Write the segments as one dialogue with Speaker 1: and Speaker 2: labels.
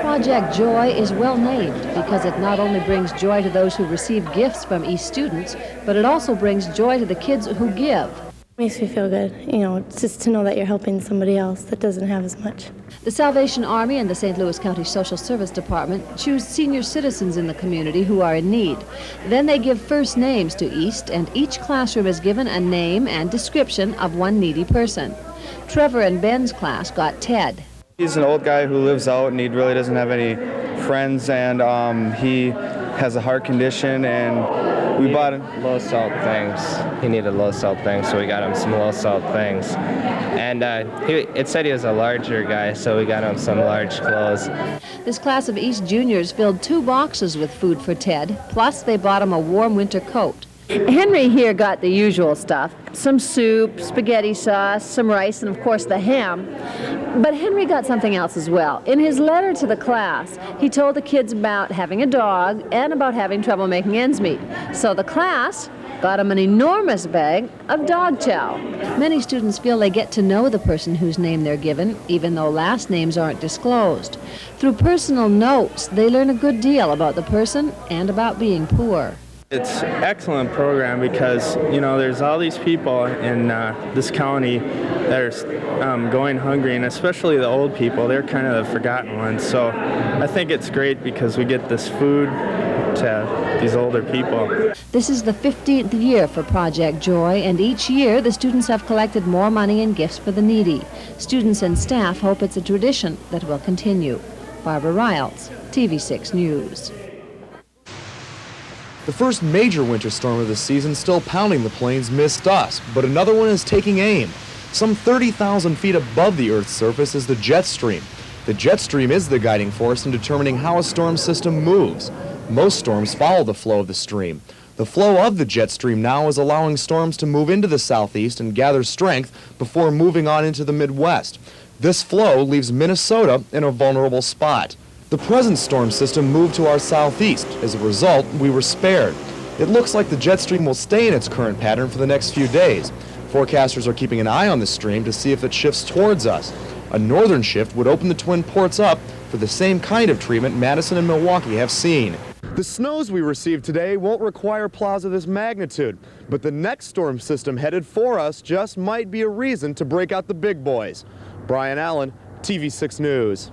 Speaker 1: Project Joy is well named because it not only brings joy to those who receive gifts from East students, but it also brings joy to the kids who give.
Speaker 2: Makes me feel good, you know, just to know that you're helping somebody else that doesn't have as much.
Speaker 1: The Salvation Army and the St. Louis County Social Service Department choose senior citizens in the community who are in need. Then they give first names to East, and each classroom is given a name and description of one needy person. Trevor and Ben's class got Ted.
Speaker 3: He's an old guy who lives out and he really doesn't have any friends, and he has a heart condition, and we bought him
Speaker 4: low salt things. He needed low salt things, so we got him some low salt things. And it said he was a larger guy, so we got him some large clothes.
Speaker 1: This class of East juniors filled 2 boxes with food for Ted, plus they bought him a warm winter coat. Henry here got the usual stuff, some soup, spaghetti sauce, some rice, and of course the ham. But Henry got something else as well. In his letter to the class, he told the kids about having a dog and about having trouble making ends meet. So the class got him an enormous bag of dog chow. Many students feel they get to know the person whose name they're given, even though last names aren't disclosed. Through personal notes, they learn a good deal about the person and about being poor.
Speaker 3: It's an excellent program because, you know, there's all these people in this county that are going hungry, and especially the old people. They're kind of the forgotten ones. So I think it's great because we get this food to these older people.
Speaker 1: This is the 15th year for Project Joy, and each year the students have collected more money and gifts for the needy. Students and staff hope it's a tradition that will continue. Barbara Riles, TV6 News.
Speaker 5: The first major winter storm of the season still pounding the plains missed us, but another one is taking aim. Some 30,000 feet above the Earth's surface is the jet stream. The jet stream is the guiding force in determining how a storm system moves. Most storms follow the flow of the stream. The flow of the jet stream now is allowing storms to move into the southeast and gather strength before moving on into the Midwest. This flow leaves Minnesota in a vulnerable spot. The present storm system moved to our southeast. As a result, we were spared. It looks like the jet stream will stay in its current pattern for the next few days. Forecasters are keeping an eye on the stream to see if it shifts towards us. A northern shift would open the twin ports up for the same kind of treatment Madison and Milwaukee have seen. The snows we received today won't require plows of this magnitude, but the next storm system headed for us just might be a reason to break out the big boys. Brian Allen, TV6 News.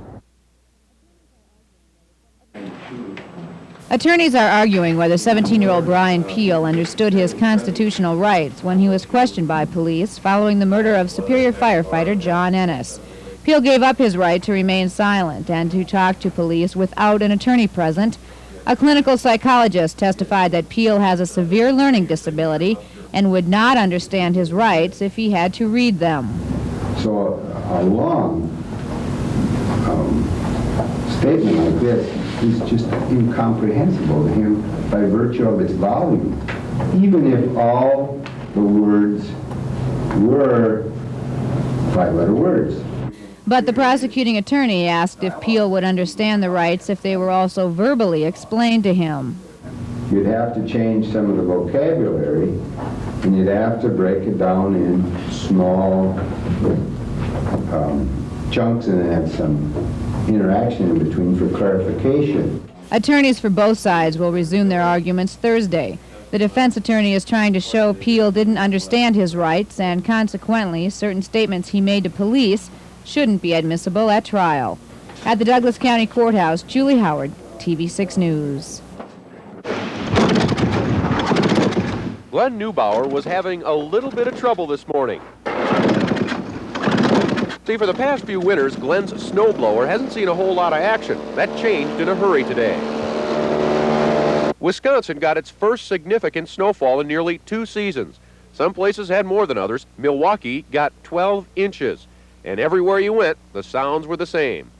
Speaker 6: Attorneys are arguing whether 17-year-old Brian Peel understood his constitutional rights when he was questioned by police following the murder of Superior firefighter John Ennis. Peel gave up his right to remain silent and to talk to police without an attorney present. A clinical psychologist testified that Peel has a severe learning disability and would not understand his rights if he had to read them.
Speaker 7: So a long statement like this is just incomprehensible to him by virtue of its volume. Even if all the words were 5-letter words.
Speaker 6: But the prosecuting attorney asked if Peel would understand the rights if they were also verbally explained to him.
Speaker 7: You'd have to change some of the vocabulary, and you'd have to break it down in small chunks and then have some interaction in between for clarification.
Speaker 6: Attorneys for both sides will resume their arguments Thursday. The defense attorney is trying to show Peel didn't understand his rights, and consequently, certain statements he made to police shouldn't be admissible at trial. At the Douglas County Courthouse, Julie Howard, TV6 News.
Speaker 8: Glenn Neubauer was having a little bit of trouble this morning. See, for the past few winters, Glenn's snowblower hasn't seen a whole lot of action. That changed in a hurry today. Wisconsin got its first significant snowfall in nearly 2 seasons. Some places had more than others. Milwaukee got 12 inches. And everywhere you went, the sounds were the same.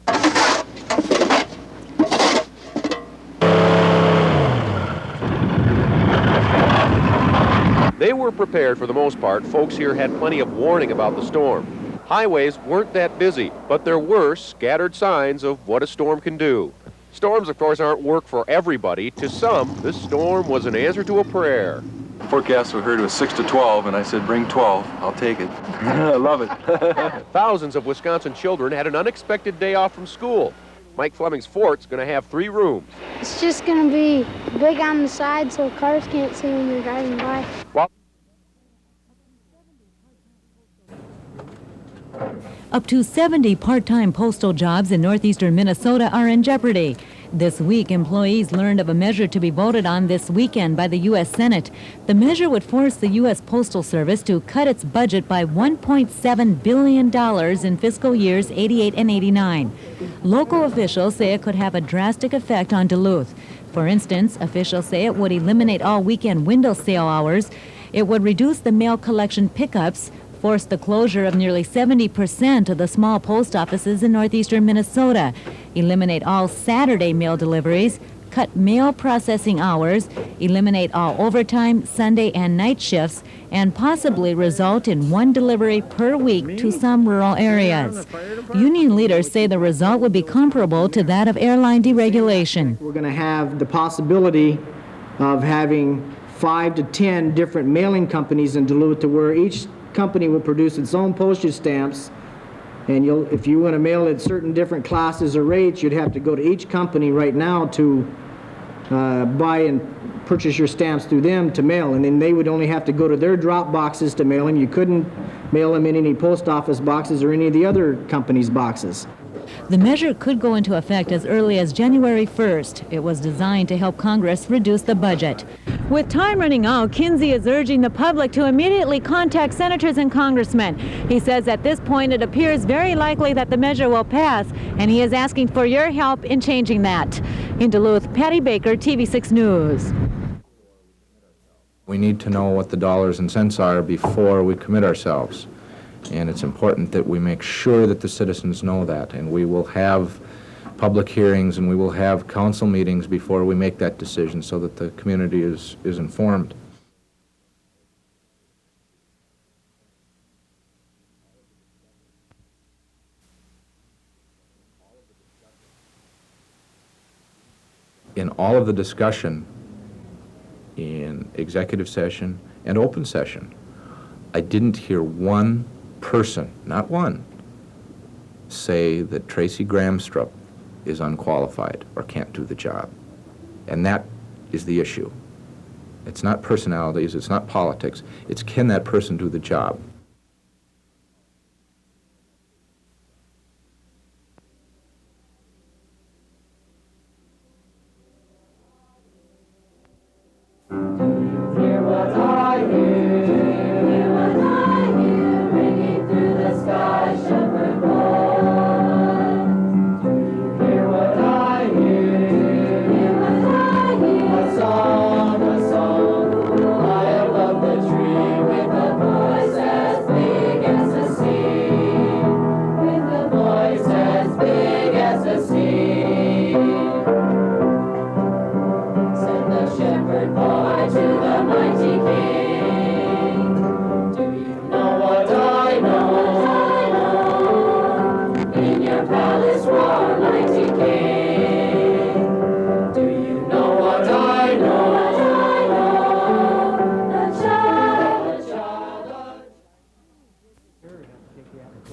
Speaker 8: They were prepared for the most part. Folks here had plenty of warning about the storm. Highways weren't that busy, but there were scattered signs of what a storm can do. Storms, of course, aren't work for everybody. To some, this storm was an answer to a prayer.
Speaker 9: Forecast we heard it was 6 to 12, and I said, bring 12. I'll take it. I love it.
Speaker 8: Thousands of Wisconsin children had an unexpected day off from school. Mike Fleming's fort's going to have 3 rooms.
Speaker 10: It's just going to be big on the side so cars can't see when they're driving by.
Speaker 11: Up to 70 part-time postal jobs in northeastern Minnesota are in jeopardy. This week, employees learned of a measure to be voted on this weekend by the U.S. Senate. The measure would force the U.S. Postal Service to cut its budget by $1.7 billion in fiscal years 88 and 89. Local officials say it could have a drastic effect on Duluth. For instance, officials say it would eliminate all weekend window sale hours. It would reduce the mail collection pickups, force the closure of nearly 70% of the small post offices in northeastern Minnesota, eliminate all Saturday mail deliveries, cut mail processing hours, eliminate all overtime, Sunday and night shifts, and possibly result in 1 delivery per week to some rural areas. Union leaders say the result would be comparable to that of airline deregulation.
Speaker 12: We're going to have the possibility of having 5 to 10 different mailing companies in Duluth, to where each company would produce its own postage stamps, and if you want to mail it certain different classes or rates, you'd have to go to each company right now to buy and purchase your stamps through them to mail, and then they would only have to go to their drop boxes to mail them. You couldn't mail them in any post office boxes or any of the other companies' boxes.
Speaker 11: The measure could go into effect as early as January 1st. It was designed to help Congress reduce the budget. With time running out, Kinsey is urging the public to immediately contact senators and congressmen. He says at this point it appears very likely that the measure will pass, and he is asking for your help in changing that. In Duluth, Patty Baker, TV6 News.
Speaker 13: We need to know what the dollars and cents are before we commit ourselves. And it's important that we make sure that the citizens know that. And we will have public hearings and we will have council meetings before we make that decision so that the community is informed. In all of the discussion in executive session and open session, I didn't hear one person, not one, say that Tracy Gramstrup is unqualified or can't do the job. And that is the issue. It's not personalities, it's not politics, it's can that person do the job.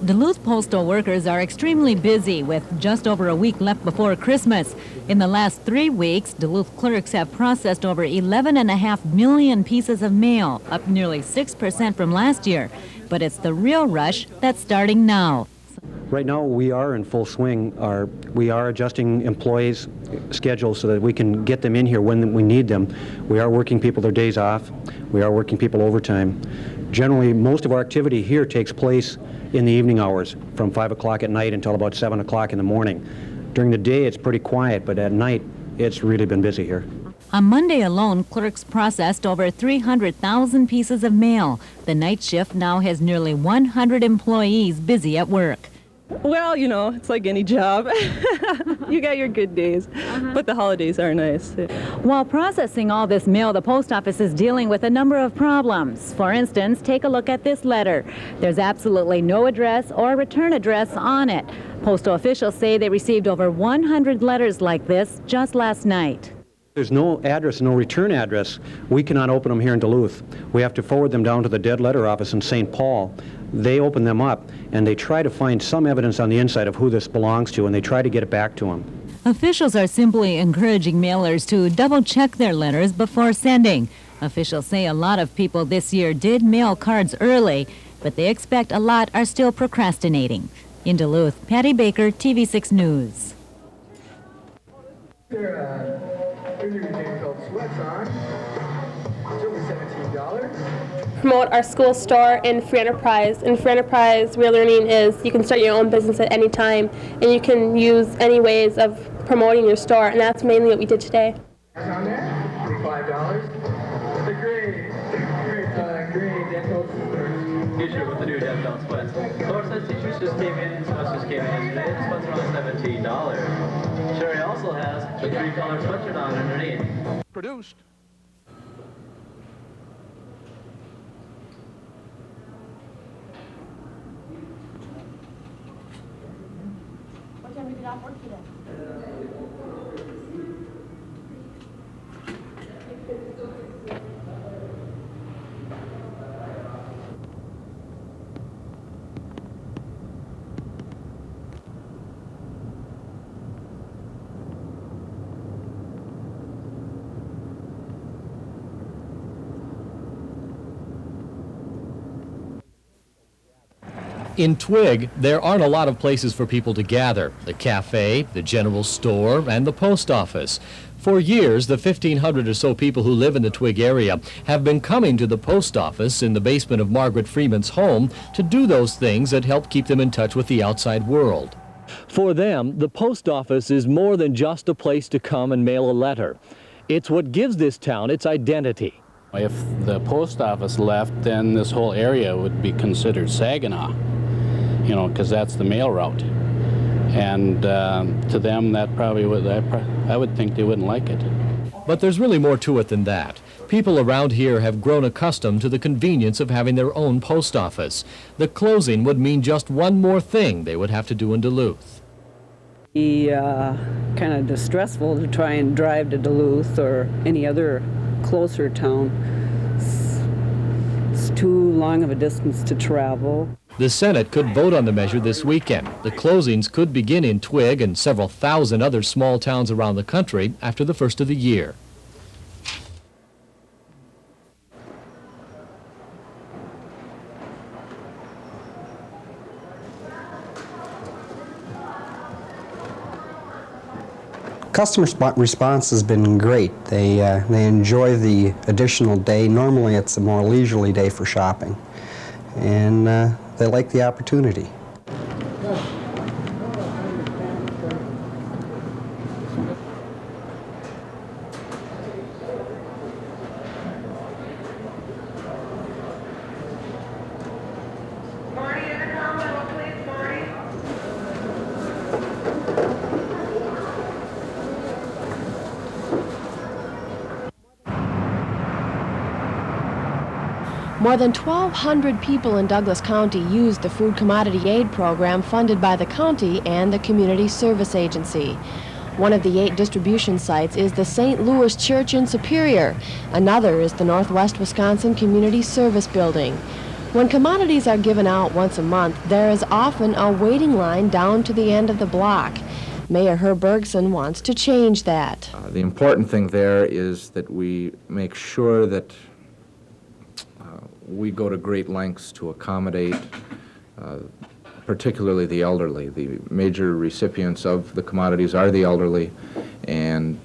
Speaker 11: Duluth postal workers are extremely busy with just over a week left before Christmas. In the last 3 weeks, Duluth clerks have processed over 11.5 million pieces of mail, up nearly 6% from last year. But it's the real rush that's starting now.
Speaker 14: Right now, we are in full swing. We are adjusting employees' schedules so that we can get them in here when we need them. We are working people their days off. We are working people overtime. Generally, most of our activity here takes place in the evening hours, from 5 o'clock at night until about 7 o'clock in the morning. During the day, it's pretty quiet, but at night, it's really been busy here.
Speaker 11: On Monday alone, clerks processed over 300,000 pieces of mail. The night shift now has nearly 100 employees busy at work.
Speaker 15: Well, you know, it's like any job. You got your good days, but the holidays are nice.
Speaker 11: While processing all this mail, the post office is dealing with a number of problems. For instance, take a look at this letter. There's absolutely no address or return address on it. Postal officials say they received over 100 letters like this just last night.
Speaker 14: There's no address, no return address. We cannot open them here in Duluth. We have to forward them down to the dead letter office in St. Paul. They open them up, and they try to find some evidence on the inside of who this belongs to, and they try to get it back to them.
Speaker 11: Officials are simply encouraging mailers to double-check their letters before sending. Officials say a lot of people this year did mail cards early, but they expect a lot are still procrastinating. In Duluth, Patty Baker, TV6 News.
Speaker 16: Promote our school store and free enterprise. In free enterprise, real learning is you can start your own business at any time, and you can use any ways of promoting your store, and that's mainly what we did today.
Speaker 17: On there, $5. The grade dental teacher with the new dental splits. Lower says teachers just came in, just came in yesterday. This one's around $17. Sherry also has the 3-color sweatshirt on underneath.
Speaker 18: Produced.
Speaker 19: What time did you get off work today?
Speaker 20: In Twig, there aren't a lot of places for people to gather. The cafe, the general store, and the post office. For years, the 1,500 or so people who live in the Twig area have been coming to the post office in the basement of Margaret Freeman's home to do those things that help keep them in touch with the outside world. For them, the post office is more than just a place to come and mail a letter. It's what gives this town its identity.
Speaker 21: If the post office left, then this whole area would be considered Saginaw, you know, because that's the mail route. And to them, that probably would, I would think they wouldn't like it.
Speaker 20: But there's really more to it than that. People around here have grown accustomed to the convenience of having their own post office. The closing would mean just one more thing they would have to do in Duluth.
Speaker 22: Be kind of distressful to try and drive to Duluth or any other closer town. It's too long of a distance to travel.
Speaker 20: The Senate could vote on the measure this weekend. The closings could begin in Twig and several thousand other small towns around the country after the first of the year.
Speaker 23: Customer response has been great. They enjoy the additional day. Normally it's a more leisurely day for shopping, and they like the opportunity.
Speaker 1: More than 1,200 people in Douglas County use the Food Commodity Aid Program funded by the county and the Community Service Agency. One of the 8 distribution sites is the St. Louis Church in Superior. Another is the Northwest Wisconsin Community Service Building. When commodities are given out once a month, there is often a waiting line down to the end of the block. Mayor Herb Bergson wants to change that.
Speaker 13: The important thing there is that we make sure that we go to great lengths to accommodate particularly the elderly. The major recipients of the commodities are the elderly, and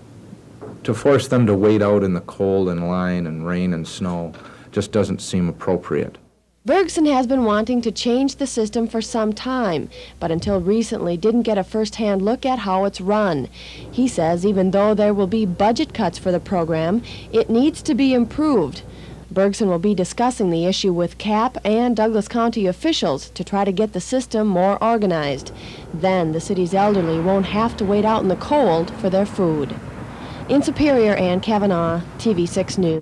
Speaker 13: to force them to wait out in the cold and line and rain and snow just doesn't seem appropriate.
Speaker 1: Bergson has been wanting to change the system for some time, but until recently didn't get a first-hand look at how it's run. He says even though there will be budget cuts for the program, it needs to be improved. Bergson will be discussing the issue with CAP and Douglas County officials to try to get the system more organized. Then the city's elderly won't have to wait out in the cold for their food. In Superior, Ann Kavanaugh, TV6 News.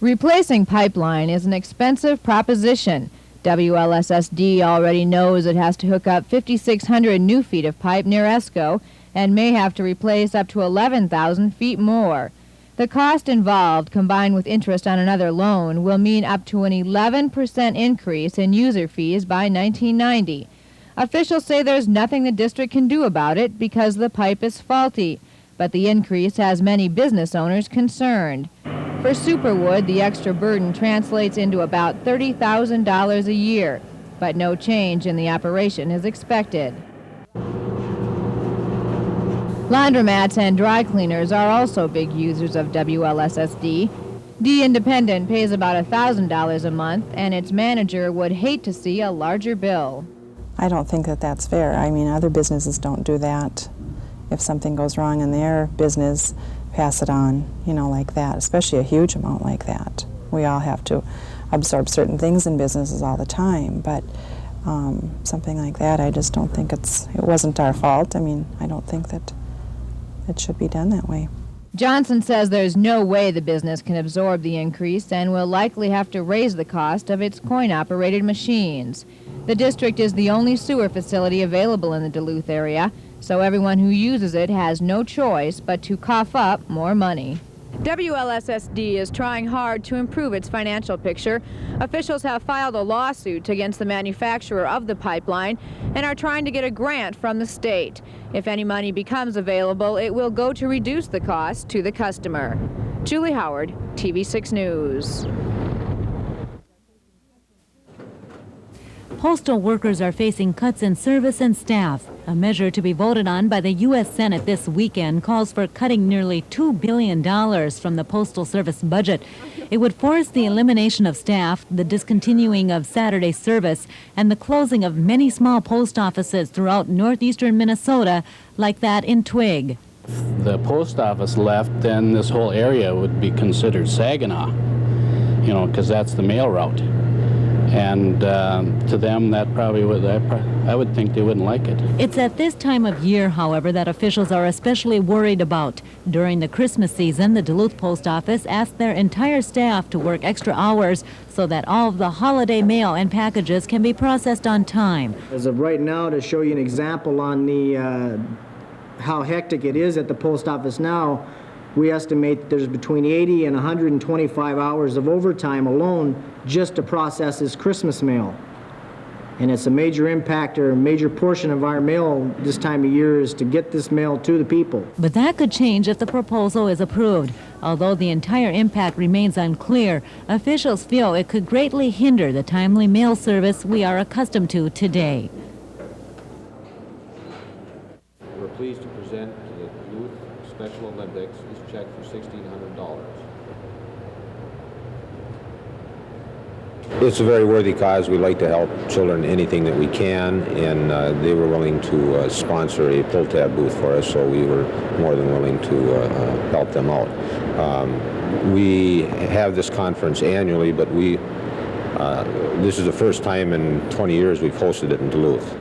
Speaker 6: Replacing pipeline is an expensive proposition. WLSSD already knows it has to hook up 5,600 new feet of pipe near Esco, and may have to replace up to 11,000 feet more. The cost involved, combined with interest on another loan, will mean up to an 11% increase in user fees by 1990. Officials say there's nothing the district can do about it because the pipe is faulty, but the increase has many business owners concerned. For Superwood, the extra burden translates into about $30,000 a year, but no change in the operation is expected. Laundromats and dry cleaners are also big users of WLSSD. D Independent pays about $1,000 a month, and its manager would hate to see a larger bill.
Speaker 2: I don't think that that's fair. I mean, other businesses don't do that. If something goes wrong in their business, pass it on, you know, like that, especially a huge amount like that. We all have to absorb certain things in businesses all the time, but something like that, I just don't think it wasn't our fault. I mean, I don't think that it should be done that way.
Speaker 6: Johnson says there's no way the business can absorb the increase and will likely have to raise the cost of its coin-operated machines. The district is the only sewer facility available in the Duluth area, so everyone who uses it has no choice but to cough up more money. WLSSD is trying hard to improve its financial picture. Officials have filed a lawsuit against the manufacturer of the pipeline and are trying to get a grant from the state. If any money becomes available, it will go to reduce the cost to the customer. Julie Howard, TV6 News.
Speaker 11: Postal workers are facing cuts in service and staff. A measure to be voted on by the U.S. Senate this weekend calls for cutting nearly $2 billion from the Postal Service budget. It would force the elimination of staff, the discontinuing of Saturday service, and the closing of many small post offices throughout northeastern Minnesota, like that in Twig.
Speaker 21: If the post office left, then this whole area would be considered Saginaw, you know, because that's the mail route. And to them, that probably would, I would think they wouldn't like it.
Speaker 11: It's at this time of year, however, that officials are especially worried about. During the Christmas season, the Duluth Post Office asked their entire staff to work extra hours so that all of the holiday mail and packages can be processed on time.
Speaker 12: As of right now, to show you an example on the how hectic it is at the post office now, we estimate there's between 80 and 125 hours of overtime alone just to process this Christmas mail. And it's a major impact, or a major portion of our mail this time of year is to get this mail to the people.
Speaker 11: But that could change if the proposal is approved. Although the entire impact remains unclear, officials feel it could greatly hinder the timely mail service we are accustomed to today.
Speaker 13: We're pleased to present to the Duluth Special Olympics this check for $1,600. It's a very worthy cause. We like to help children anything that we can, and they were willing to sponsor a pull tab booth for us, so we were more than willing to help them out. We have this conference annually, but this is the first time in 20 years we've hosted it in Duluth.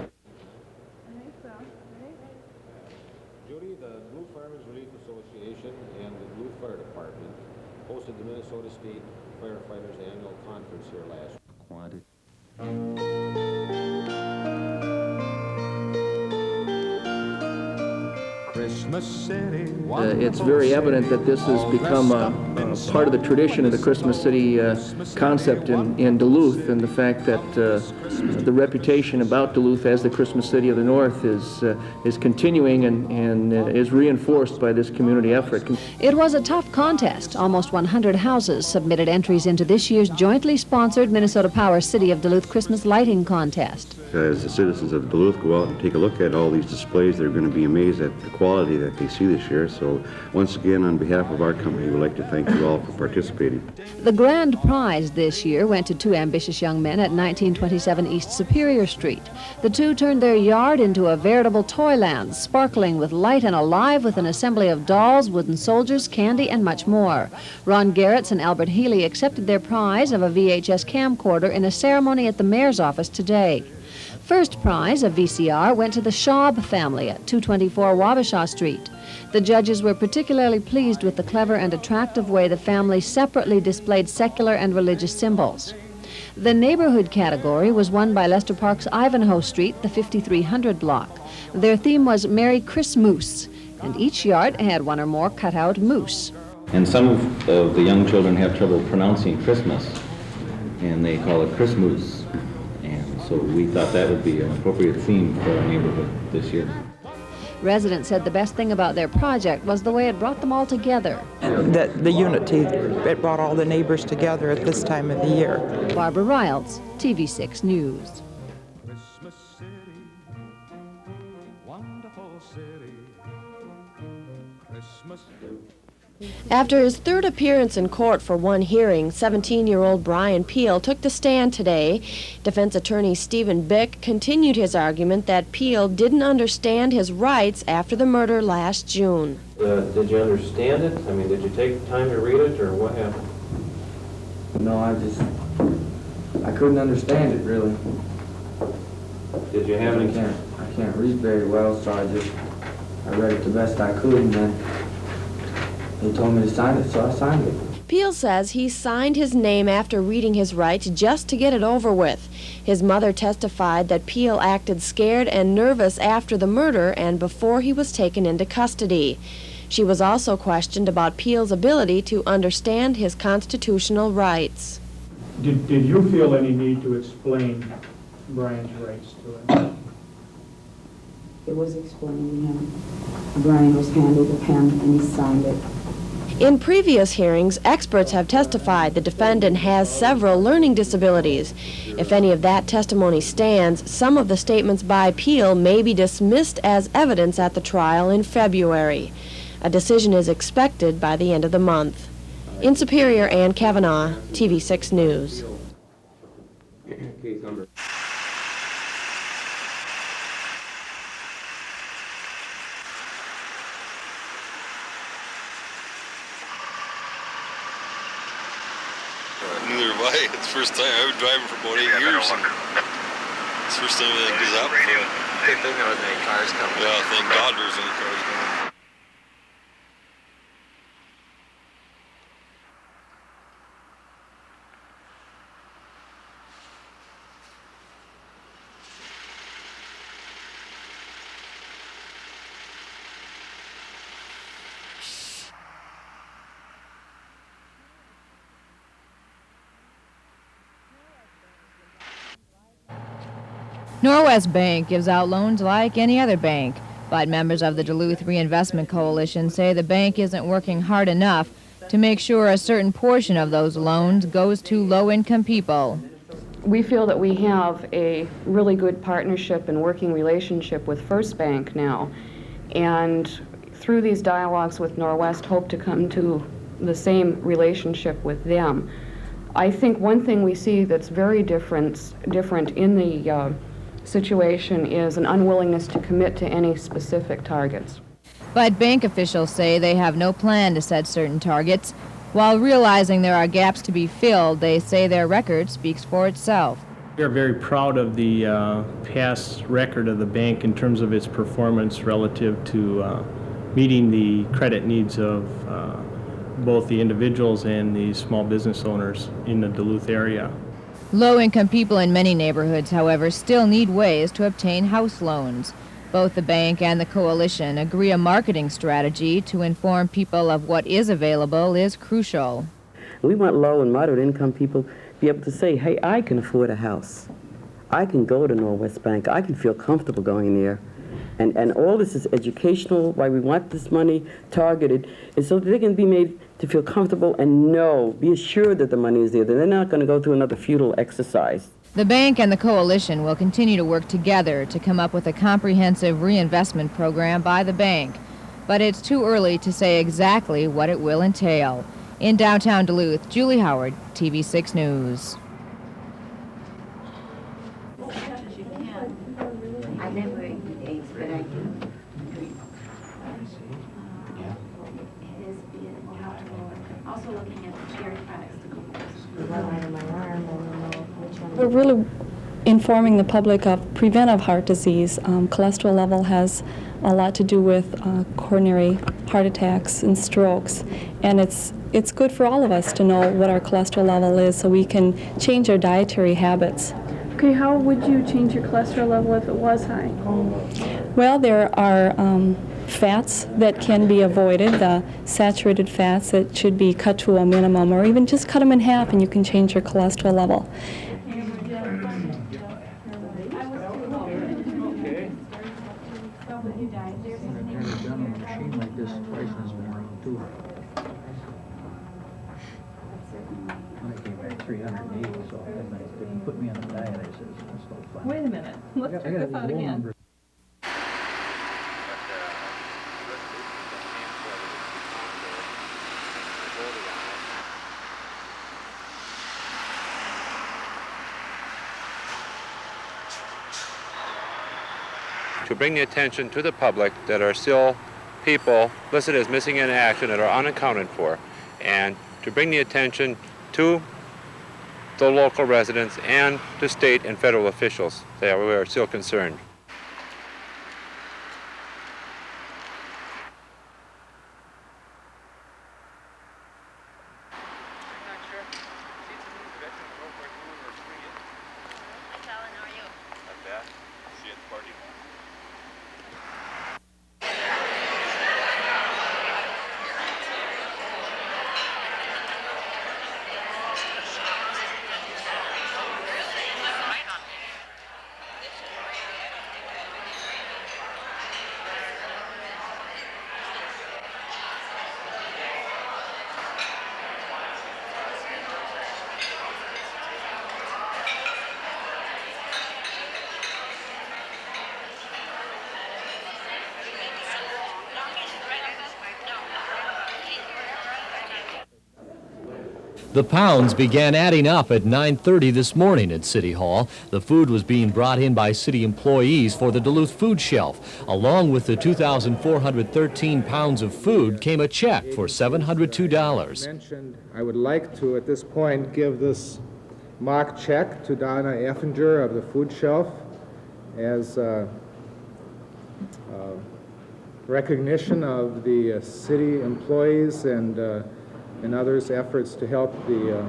Speaker 13: Judy, the Blue Firemen's Relief Association and the Blue Fire Department hosted the Minnesota State Firefighters Annual Conference here last week.
Speaker 4: It's very evident that this has become a part of the tradition of the Christmas City concept in Duluth, and the fact that the reputation about Duluth as the Christmas City of the North is continuing and is reinforced by this community effort.
Speaker 1: It was a tough contest. Almost 100 houses submitted entries into this year's jointly sponsored Minnesota Power City of Duluth Christmas Lighting Contest.
Speaker 18: As the citizens of Duluth go out and take a look at all these displays, they're going to be amazed at the quality that they see this year. So once again, on behalf of our company, we'd like to thank you all for participating.
Speaker 1: The grand prize this year went to two ambitious young men at 1927 East Superior Street. The two turned their yard into a veritable toyland, sparkling with light and alive with an assembly of dolls, wooden soldiers, candy, and much more. Ron Garretts and Albert Healy accepted their prize of a VHS camcorder in a ceremony at the mayor's office today. First prize, a VCR, went to the Schaub family at 224 Wabasha Street. The judges were particularly pleased with the clever and attractive way the family separately displayed secular and religious symbols. The neighborhood category was won by Lester Park's Ivanhoe Street, the 5300 block. Their theme was Merry Christmas, and each yard had one or more cut-out moose.
Speaker 3: And some of the young children have trouble pronouncing Christmas, and they call it Christmas. And so we thought that would be an appropriate theme for our neighborhood this year.
Speaker 1: Residents said the best thing about their project was the way it brought them all together.
Speaker 5: The unity, it brought all the neighbors together at this time of the year.
Speaker 1: Barbara Riles, TV6 News.
Speaker 7: After his third appearance in court for one hearing, 17-year-old Brian Peel took the stand today. Defense attorney Stephen Bick continued his argument that Peel didn't understand his rights after the murder last June.
Speaker 24: Did you understand it? I mean, did you take time to read it, or what happened?
Speaker 25: No, I couldn't understand it, really.
Speaker 24: Did you have any...
Speaker 25: I can't read very well, so I read it the best I could, and then they told me to sign it, so I signed it.
Speaker 7: Peel says he signed his name after reading his rights just to get it over with. His mother testified that Peel acted scared and nervous after the murder and before he was taken into custody. She was also questioned about Peel's ability to understand his constitutional rights.
Speaker 26: Did you feel any need to explain Brian's rights to him?
Speaker 27: It was explained to him. Brian was handed a pen and he signed it.
Speaker 7: In previous hearings, experts have testified the defendant has several learning disabilities. If any of that testimony stands, some of the statements by Peel may be dismissed as evidence at the trial in February. A decision is expected by the end of the month. In Superior, Ann Kavanaugh, TV6 News.
Speaker 28: Neither have I. It's the first time. I've been driving for about 8 years. It's the first time that goes out.
Speaker 24: Good thing there wasn't any cars coming.
Speaker 28: Yeah, thank God there's any cars coming.
Speaker 6: Norwest Bank gives out loans like any other bank, but members of the Duluth Reinvestment Coalition say the bank isn't working hard enough to make sure a certain portion of those loans goes to low-income people.
Speaker 29: We feel that we have a really good partnership and working relationship with First Bank now, and through these dialogues with Norwest, hope to come to the same relationship with them. I think one thing we see that's very different in the situation is an unwillingness to commit to any specific targets.
Speaker 6: But bank officials say they have no plan to set certain targets. While realizing there are gaps to be filled, they say their record speaks for itself.
Speaker 26: We are very proud of the past record of the bank in terms of its performance relative to meeting the credit needs of both the individuals and the small business owners in the Duluth area.
Speaker 6: Low-income people in many neighborhoods, however, still need ways to obtain house loans. Both the bank and the coalition agree a marketing strategy to inform people of what is available is crucial.
Speaker 30: We want low and moderate income people to be able to say, hey, I can afford a house. I can go to Norwest Bank. I can feel comfortable going there. And all this is educational, why we want this money targeted, is so that they can be made to feel comfortable and be assured that the money is there, that they're not going to go through another futile exercise.
Speaker 6: The bank and the coalition will continue to work together to come up with a comprehensive reinvestment program by the bank. But it's too early to say exactly what it will entail. In downtown Duluth, Julie Howard, TV6 News.
Speaker 27: I never ate eggs, but I do drink. Also looking at the dairy products.
Speaker 10: We're really
Speaker 8: informing the public of preventive heart disease. Cholesterol level has a lot to do with coronary heart attacks and strokes, and it's good for all of us to know what our cholesterol level is so we can change our dietary habits.
Speaker 9: Okay, how would you change your cholesterol level if it was high?
Speaker 8: Well, there are fats that can be avoided, the saturated fats that should be cut to a minimum, or even just cut them in half and you can change your cholesterol level.
Speaker 9: Wait a minute, let's check this out again.
Speaker 14: To bring the attention to the public that are still people listed as missing in action that are unaccounted for, and to bring the attention to the local residents and to state and federal officials that we are still concerned.
Speaker 15: The pounds began adding up at 9:30 this morning at City Hall. The food was being brought in by city employees for the Duluth food shelf. Along with the 2,413 pounds of food came a check for $702.
Speaker 16: I would like to, at this point, give this mock check to Donna Effinger of the food shelf as recognition of the city employees and others' efforts to help the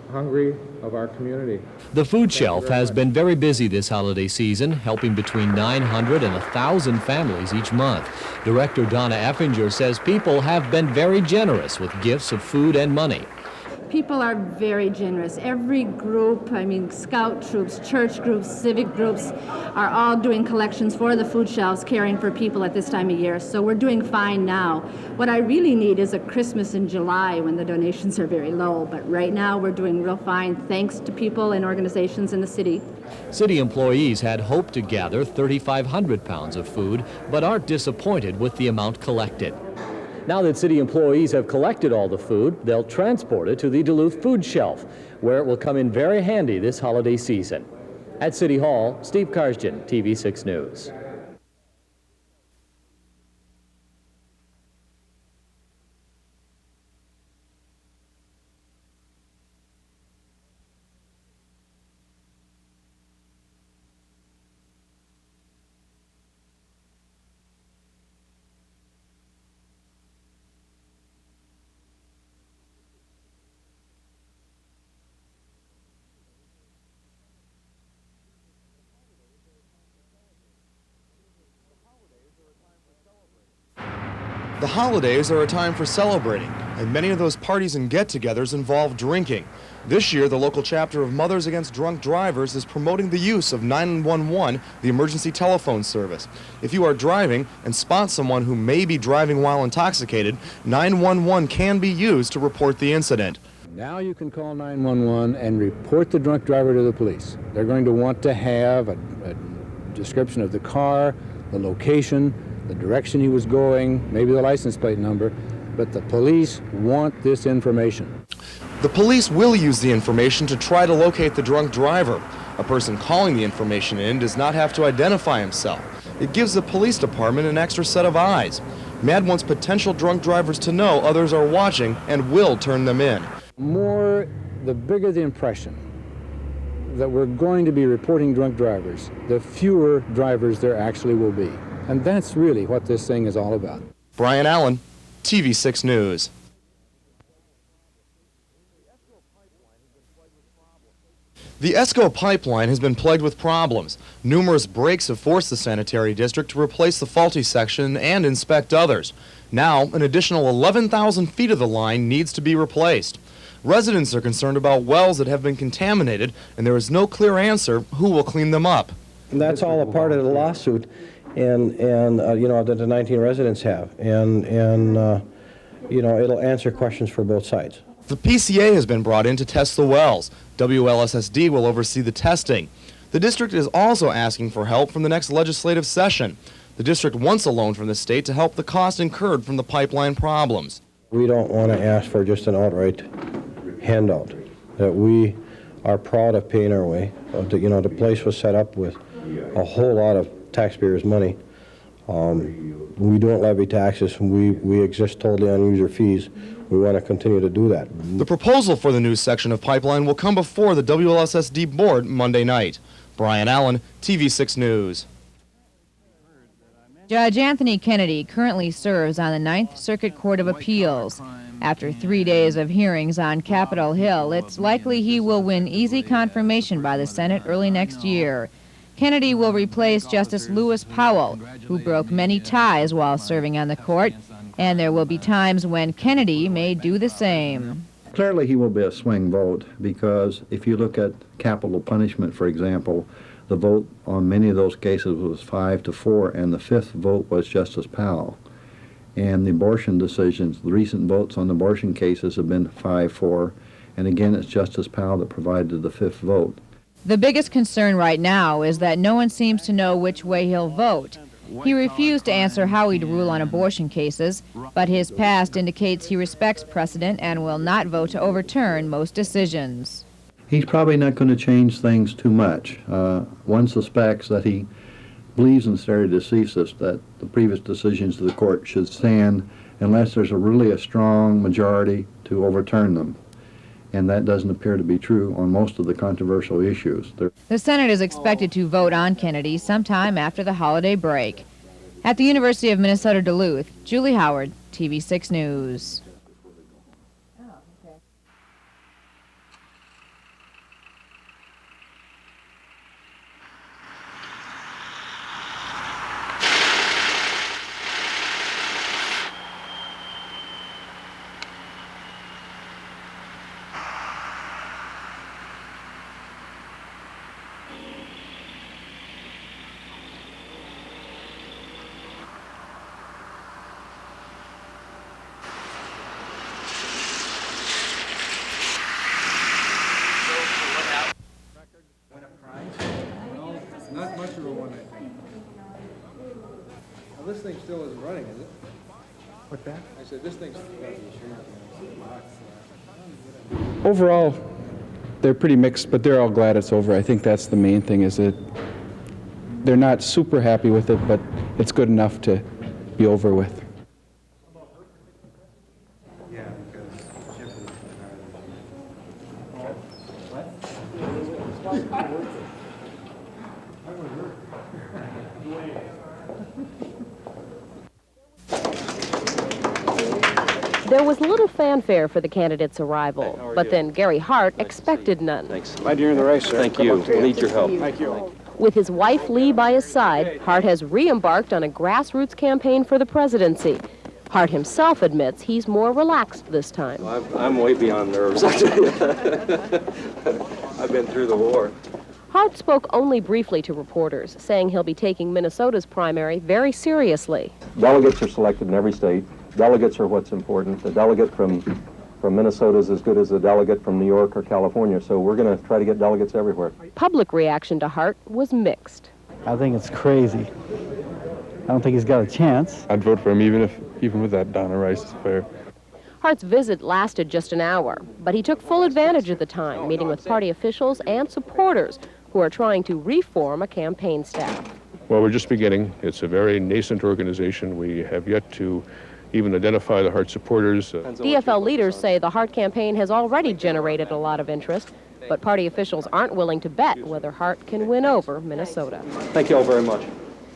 Speaker 16: hungry of our community.
Speaker 15: The food shelf has been very busy this holiday season, helping between 900 and 1,000 families each month. Director Donna Effinger says people have been very generous with gifts of food and money.
Speaker 17: People are very generous. Every group, I mean, scout troops, church groups, civic groups, are all doing collections for the food shelves, caring for people at this time of year. So we're doing fine now. What I really need is a Christmas in July when the donations are very low. But right now we're doing real fine, thanks to people and organizations in the city.
Speaker 15: City employees had hoped to gather 3,500 pounds of food, but aren't disappointed with the amount collected. Now that city employees have collected all the food, they'll transport it to the Duluth food shelf, where it will come in very handy this holiday season. At City Hall, Steve Karsjan, TV6 News.
Speaker 19: The holidays are a time for celebrating, and many of those parties and get-togethers involve drinking. This year, the local chapter of Mothers Against Drunk Drivers is promoting the use of 911, the emergency telephone service. If you are driving and spot someone who may be driving while intoxicated, 911 can be used to report the incident.
Speaker 20: Now you can call 911 and report the drunk driver to the police. They're going to want to have a description of the car, the location, the direction he was going, maybe the license plate number, but the police want this information.
Speaker 19: The police will use the information to try to locate the drunk driver. A person calling the information in does not have to identify himself. It gives the police department an extra set of eyes. MAD wants potential drunk drivers to know others are watching and will turn them in.
Speaker 20: The bigger the impression, that we're going to be reporting drunk drivers, the fewer drivers there actually will be. And that's really what this thing is all about.
Speaker 19: Brian Allen, TV6 News. The ESCO pipeline has been plagued with problems. Numerous breaks have forced the sanitary district to replace the faulty section and inspect others. Now, an additional 11,000 feet of the line needs to be replaced. Residents are concerned about wells that have been contaminated, and there is no clear answer who will clean them up.
Speaker 2: And that's all a part of the lawsuit, and you know, that the 19 residents have, and you know, it'll answer questions for both sides.
Speaker 19: The PCA has been brought in to test the wells. WLSSD will oversee the testing. The district is also asking for help from the next legislative session. The district wants a loan from the state to help the cost incurred from the pipeline problems.
Speaker 2: We don't want to ask for just an outright handout, that we are proud of paying our way. You know, the place was set up with a whole lot of taxpayers' money. We don't levy taxes, and we exist totally on user fees. We want to continue to do that.
Speaker 19: The proposal for the new section of pipeline will come before the WLSSD board Monday night. Brian Allen, TV6 News.
Speaker 6: Judge Anthony Kennedy currently serves on the Ninth Circuit Court of Appeals. After 3 days of hearings on Capitol Hill, it's likely he will win easy confirmation by the Senate early next year. Kennedy will replace Justice Lewis Powell, who broke many ties while serving on the court, and there will be times when Kennedy may do the same.
Speaker 3: Clearly he will be a swing vote, because if you look at capital punishment, for example, the vote on many of those cases was 5-4, and the fifth vote was Justice Powell. And the abortion decisions, the recent votes on abortion cases have been 5-4, and again it's Justice Powell that provided the fifth vote.
Speaker 6: The biggest concern right now is that no one seems to know which way he'll vote. He refused to answer how he'd rule on abortion cases, but his past indicates he respects precedent and will not vote to overturn most decisions.
Speaker 3: He's probably not going to change things too much. One suspects that he believes in stare decisis, that the previous decisions of the court should stand unless there's really a strong majority to overturn them. And that doesn't appear to be true on most of the controversial issues.
Speaker 6: The Senate is expected to vote on Kennedy sometime after the holiday break. At the University of Minnesota Duluth, Julie Howard, TV6 News.
Speaker 16: Not much of a one, I think. Well, this thing still isn't running, is it?
Speaker 2: What's that?
Speaker 16: I said, this thing's
Speaker 4: Overall, they're pretty mixed, but they're all glad it's over. I think that's the main thing, is that they're not super happy with it, but it's good enough to be over with.
Speaker 7: There was little fanfare for the candidate's arrival, but then Gary Hart expected none.
Speaker 11: Thanks. Glad you're in the race, sir. Thank you. We'll need your help.
Speaker 4: Thank you.
Speaker 7: With his wife Lee by his side, Hart has re-embarked on a grassroots campaign for the presidency. Hart himself admits he's more relaxed this time.
Speaker 11: Well, I'm way beyond nerves. I've been through the war.
Speaker 7: Hart spoke only briefly to reporters, saying he'll be taking Minnesota's primary very seriously.
Speaker 11: Delegates are selected in every state. Delegates are what's important. The delegate from Minnesota is as good as a delegate from New York or California, so we're going to try to get delegates everywhere.
Speaker 7: Public reaction to Hart was mixed.
Speaker 12: I think it's crazy. I don't think he's got a chance.
Speaker 4: I'd vote for him even with that Donna Rice affair.
Speaker 7: Hart's visit lasted just an hour, but he took full advantage of the time, meeting with party officials and supporters who are trying to reform a campaign staff.
Speaker 13: Well, we're just beginning. It's a very nascent organization. We have yet to even identify the Hart supporters.
Speaker 7: DFL leaders say the Hart campaign has already generated a lot of interest. But party officials aren't willing to bet whether Hart can win over Minnesota.
Speaker 11: Thank you all very much.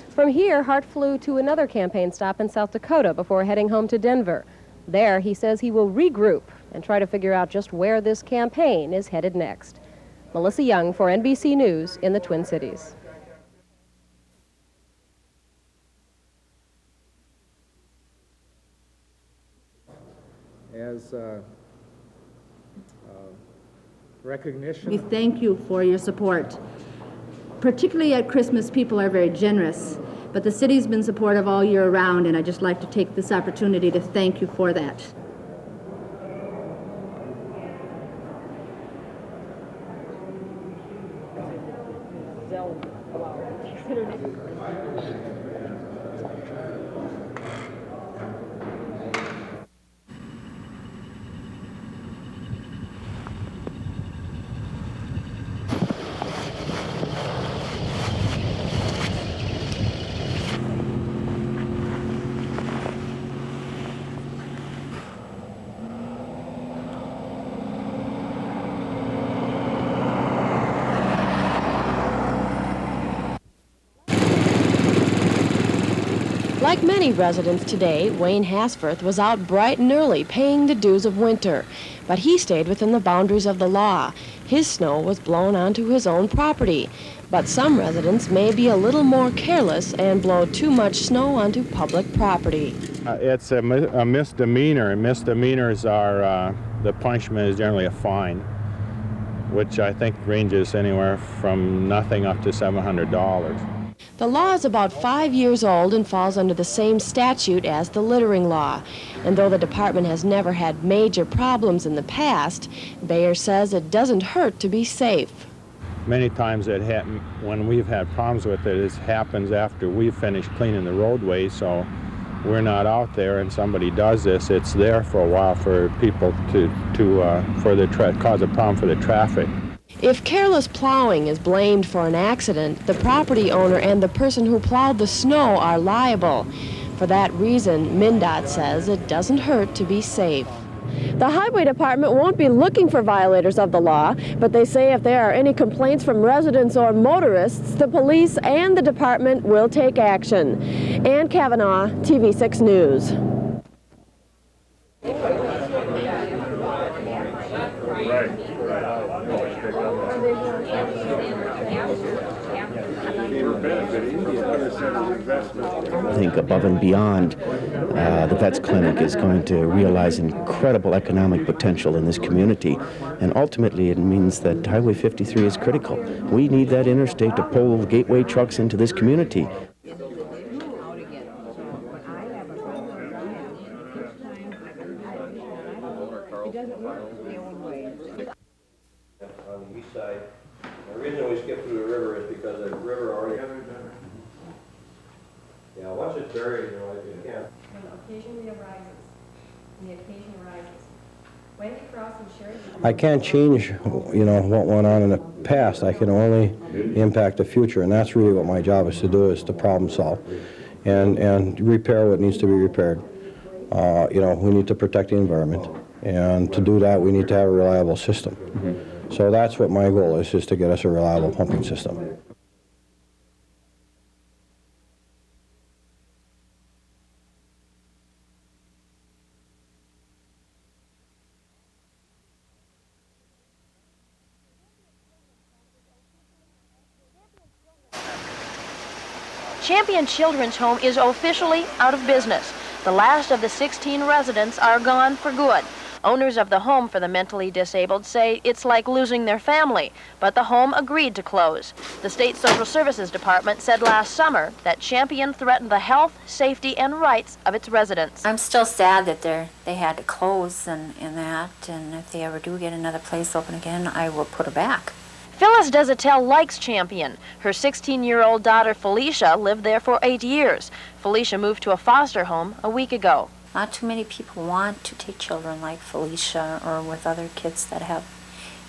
Speaker 7: From here, Hart flew to another campaign stop in South Dakota before heading home to Denver. There, he says he will regroup and try to figure out just where this campaign is headed next. Melissa Young for NBC News in the Twin Cities.
Speaker 16: As recognition.
Speaker 17: We thank you for your support. Particularly at Christmas, people are very generous, but the city's been supportive all year round, and I'd just like to take this opportunity to thank you for that.
Speaker 7: Like many residents today, Wayne Hasforth was out bright and early paying the dues of winter, but he stayed within the boundaries of the law. His snow was blown onto his own property, but some residents may be a little more careless and blow too much snow onto public property.
Speaker 1: It's a misdemeanor, and misdemeanors are, the punishment is generally a fine, which I think ranges anywhere from nothing up to $700.
Speaker 7: The law is about 5 years old and falls under the same statute as the littering law. And though the department has never had major problems in the past, Bayer says it doesn't hurt to be safe.
Speaker 1: Many times when we've had problems with it, it happens after we've finished cleaning the roadway, so we're not out there and somebody does this. It's there for a while for people cause a problem for the traffic.
Speaker 7: If careless plowing is blamed for an accident, the property owner and the person who plowed the snow are liable. For that reason, MnDOT says it doesn't hurt to be safe. The Highway Department won't be looking for violators of the law, but they say if there are any complaints from residents or motorists, the police and the department will take action. Ann Kavanaugh, TV6 News.
Speaker 5: I think above and beyond, the Vets Clinic is going to realize incredible economic potential in this community, and ultimately it means that Highway 53 is critical. We need that interstate to pull gateway trucks into this community.
Speaker 2: On the east side. The reason we skip through the river is because the river already... Yeah, once it's buried, you can't.
Speaker 18: When occasion arises, the occasion arises. When we cross and share...
Speaker 2: I can't change, what went on in the past. I can only impact the future, and that's really what my job is to do, is to problem solve and repair what needs to be repaired. We need to protect the environment, and to do that, we need to have a reliable system. So that's what my goal is to get us a reliable pumping system.
Speaker 21: Champion Children's Home is officially out of business. The last of the 16 residents are gone for good. Owners of the home for the mentally disabled say it's like losing their family, but the home agreed to close. The State Social Services Department said last summer that Champion threatened the health, safety, and rights of its residents.
Speaker 22: I'm still sad that they had to close and if they ever do get another place open again, I will put her back.
Speaker 21: Phyllis Desatel likes Champion. Her 16-year-old daughter Felicia lived there for 8 years. Felicia moved to a foster home a week ago.
Speaker 22: Not too many people want to take children like Felicia or with other kids that have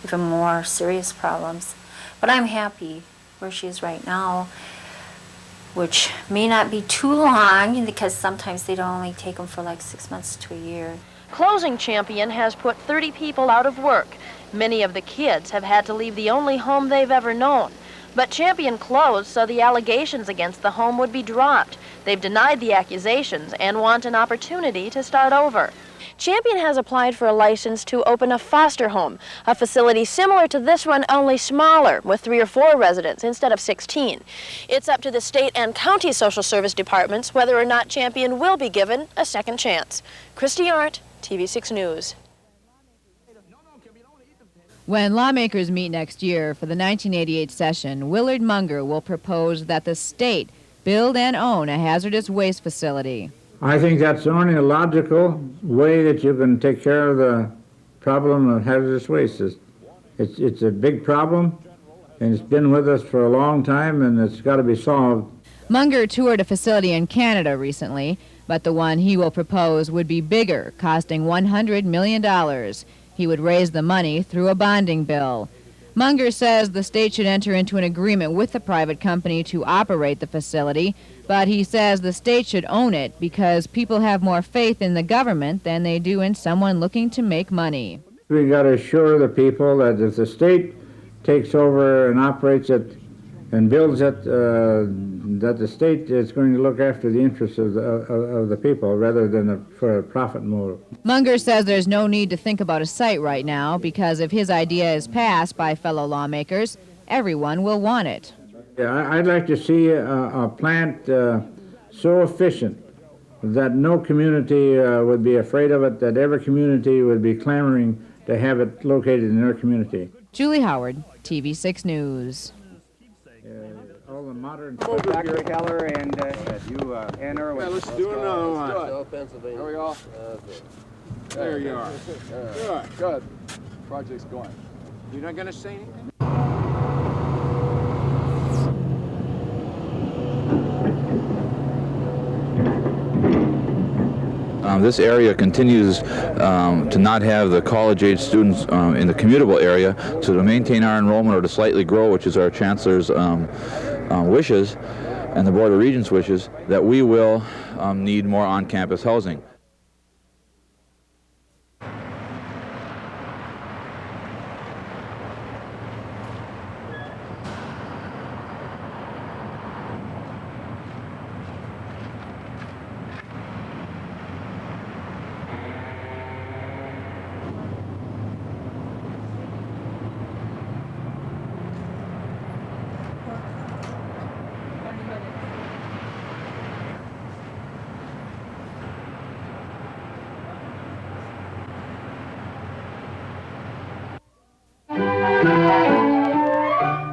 Speaker 22: even more serious problems. But I'm happy where she is right now, which may not be too long because sometimes they don't only take them for like 6 months to a year.
Speaker 21: Closing Champion has put 30 people out of work. Many of the kids have had to leave the only home they've ever known. But Champion closed so the allegations against the home would be dropped. They've denied the accusations and want an opportunity to start over. Champion has applied for a license to open a foster home, a facility similar to this one, only smaller, with 3 or 4 residents instead of 16. It's up to the state and county social service departments whether or not Champion will be given a second chance. Christy Arndt, TV6 News.
Speaker 6: When lawmakers meet next year for the 1988 session, Willard Munger will propose that the state build and own a hazardous waste facility.
Speaker 8: I think that's the only logical way that you can take care of the problem of hazardous waste. It's a big problem, and it's been with us for a long time, and it's got to be solved.
Speaker 6: Munger toured a facility in Canada recently, but the one he will propose would be bigger, costing $100 million. He would raise the money through a bonding bill. Munger says the state should enter into an agreement with the private company to operate the facility, but he says the state should own it because people have more faith in the government than they do in someone looking to make money.
Speaker 8: We got to assure the people that if the state takes over and operates it and builds it, that the state is going to look after the interests of the people rather than for a profit motive.
Speaker 6: Munger says there's no need to think about a site right now because if his idea is passed by fellow lawmakers, everyone will want it.
Speaker 8: Yeah, I'd like to see a plant so efficient that no community would be afraid of it, that every community would be clamoring to have it located in their community.
Speaker 6: Julie Howard, TV6 News.
Speaker 8: All the modern
Speaker 10: Dr. Keller and you and Irwin.
Speaker 23: Yeah, let's do another one. Pennsylvania. There we go. There you are. Good. Good. Project's going. You're not going to say anything?
Speaker 24: This area continues to not have the college-age students in the commutable area, so to maintain our enrollment or to slightly grow, which is our chancellor's wishes and the Board of Regents' wishes, that we will need more on-campus housing.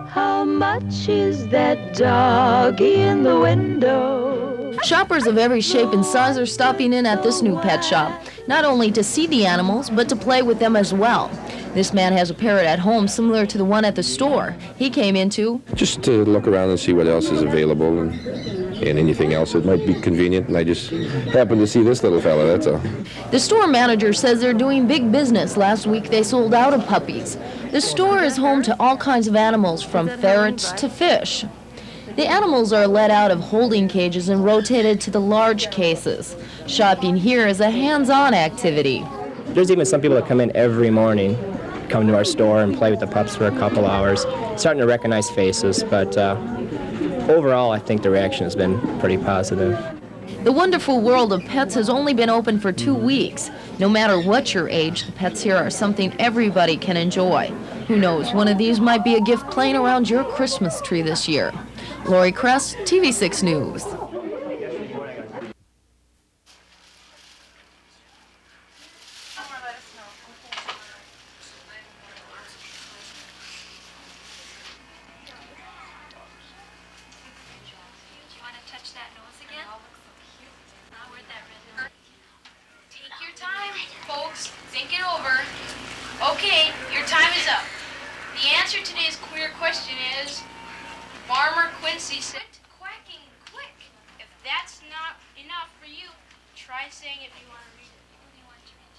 Speaker 25: How much is that doggy in the window?
Speaker 7: Shoppers of every shape and size are stopping in at this new pet shop, not only to see the animals, but to play with them as well. This man has a parrot at home similar to the one at the store. He came into
Speaker 26: just to look around and see what else is available and anything else that might be convenient, and I just happened to see this little fella, that's all.
Speaker 7: The store manager says they're doing big business. Last week they sold out of puppies. The store is home to all kinds of animals, from ferrets to fish. The animals are let out of holding cages and rotated to the large cases. Shopping here is a hands-on activity.
Speaker 27: There's even some people that come in every morning, come to our store and play with the pups for a couple hours, starting to recognize faces, but overall I think the reaction has been pretty positive.
Speaker 7: The wonderful world of pets has only been open for 2 weeks. No matter what your age, the pets here are something everybody can enjoy. Who knows, one of these might be a gift playing around your Christmas tree this year. Lori Kress, TV6 News.
Speaker 28: Okay, your time is up. The answer to today's queer question is Farmer Quincy said, quacking quick. If that's not enough for you, try saying it if you want to read it. What do you want to read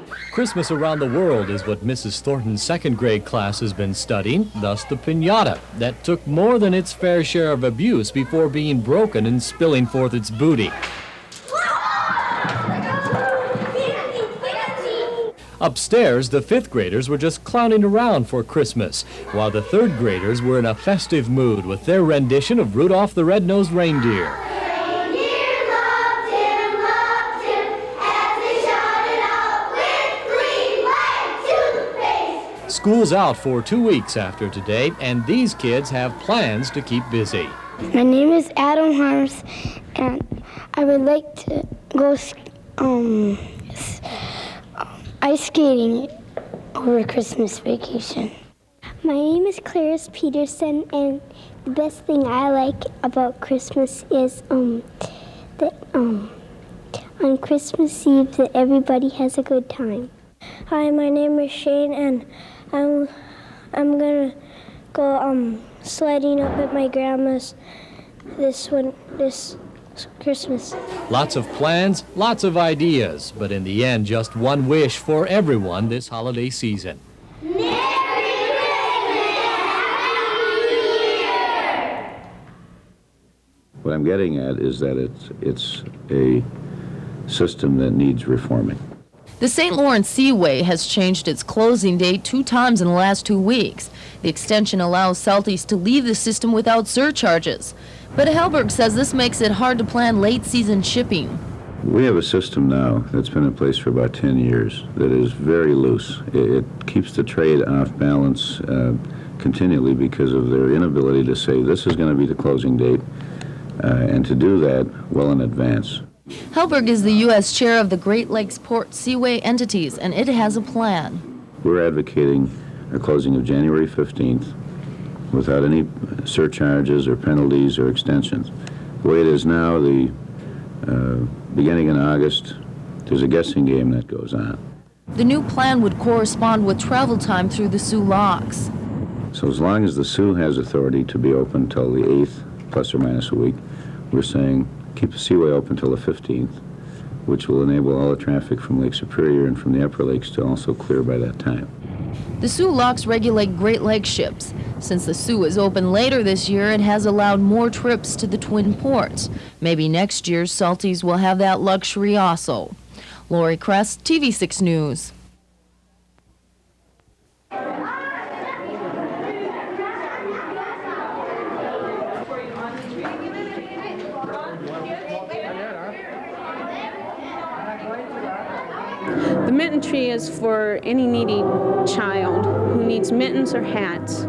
Speaker 28: it?
Speaker 3: Christmas around the world is what Mrs. Thornton's second grade class has been studying, thus the piñata, that took more than its fair share of abuse before being broken and spilling forth its booty. Upstairs, the fifth graders were just clowning around for Christmas, while the third graders were in a festive mood with their rendition of Rudolph the Red-Nosed Reindeer. School's out for 2 weeks after today, and these kids have plans to keep busy.
Speaker 4: My name is Adam Harms, and I would like to go ice skating over Christmas vacation. My name is Clarice Peterson, and the best thing I like about Christmas is that on Christmas Eve that everybody has a good time. Hi, my name is Shane, and I'm gonna go sledding up at my grandma's this Christmas.
Speaker 3: Lots of plans, lots of ideas, but in the end, just one wish for everyone this holiday season.
Speaker 9: What I'm getting at is that it's a system that needs reforming.
Speaker 12: The St. Lawrence Seaway has changed its closing date 2 times in the last 2 weeks. The extension allows Salties to leave the system without surcharges. But Helberg says this makes it hard to plan late-season shipping.
Speaker 9: We have a system now that's been in place for about 10 years that is very loose. It keeps the trade off balance continually because of their inability to say this is going to be the closing date and to do that well in advance.
Speaker 12: Helberg is the U.S. chair of the Great Lakes Port Seaway Entities, and it has a plan.
Speaker 9: We're advocating a closing of January 15th without any surcharges or penalties or extensions. The way it is now, the beginning in August, there's a guessing game that goes on.
Speaker 12: The new plan would correspond with travel time through the Soo locks.
Speaker 9: So as long as the Soo has authority to be open until the 8th, plus or minus a week, we're saying keep the Seaway open until the 15th, which will enable all the traffic from Lake Superior and from the upper lakes to also clear by that time.
Speaker 12: The Soo locks regulate Great Lakes ships. Since the Soo is open later this year, it has allowed more trips to the Twin Ports. Maybe next year, Salties will have that luxury also. Lori Crest, TV6 News.
Speaker 14: The mitten tree is for any needy child who needs mittens or hats.